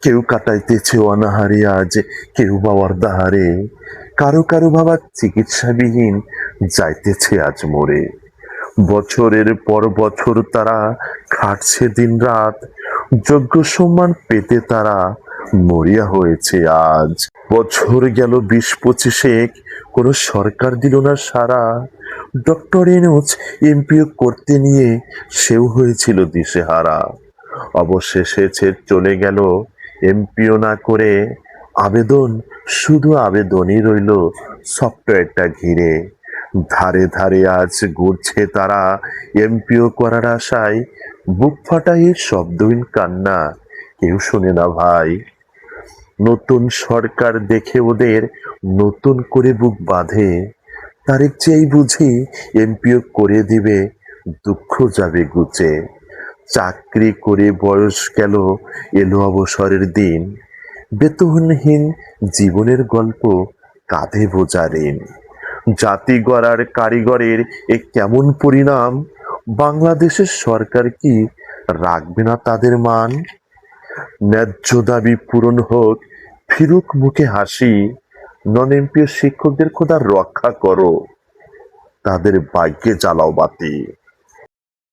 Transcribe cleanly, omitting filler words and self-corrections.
কেউ কাটাইতেছে অনাহারে আজ, কেউ বা অর্ধাহারে, কারো কারো বাবা চিকিৎসাবিহীন যাইতেছে আজ মরে। বছরের পর বছর তারা খাটছে দিন রাত, যোগ্য সম্মান পেতে তারা মরিয়া হয়েছে আজ। বছর গেল 20-25, কোনো সরকার দিল না সাড়া। ডক্টর ইউনূস এমপিও করতে নিয়ে সেও হয়েছিল দিশেহারা। অবশেষে সে চলে গেল এমপিও না করে, আবেদন শুধু আবেদনই রইল সফটওয়্যারটা ঘিরে। ধারে ধারে আজ ঘুরছে তারা এমপিও করার আশায়, বুক ফাটাই শব্দহীন কান্না, কেউ শোনে না ভাই। নতুন সরকার দেখে ওদের নতুন করে বুক বাঁধে, তারিখ চেয়েই বুঝি এমপিও করে দিবে, দুঃখ যাবে ঘুচে। চাকরি করে বয়স গেল, এলো অবসরের দিন, বেতনহীন জীবনের গল্প, কাঁধে বোঝা ঋণ। জাতি গড়ার কারিগরের এ কেমন পরিণাম, বাংলাদেশের সরকার কি রাখবে না তাদের মান? ন্যায্য দাবি পূরণ হোক, ফিরুক মুখে হাসি, নন এমপিও শিক্ষকদের খোদা রক্ষা করো, তাদের ভাগ্যে জ্বালাও বাতি।